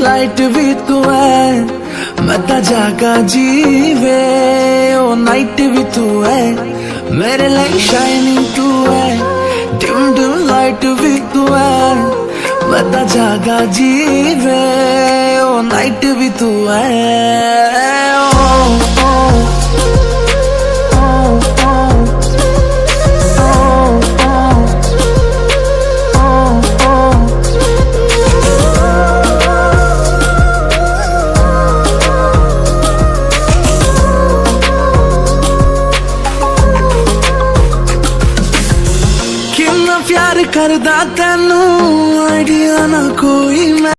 Light भी तू है, मैं ता जागा जीवे ओ नाइट भी तू है, मेरे लिए शाइनिंग तू है, डिम डिम लाइट भी तू है, मैं ता जागा जीवे ओ नाइट भी तू है। प्यार करदा तैनू आइडिया ना कोई।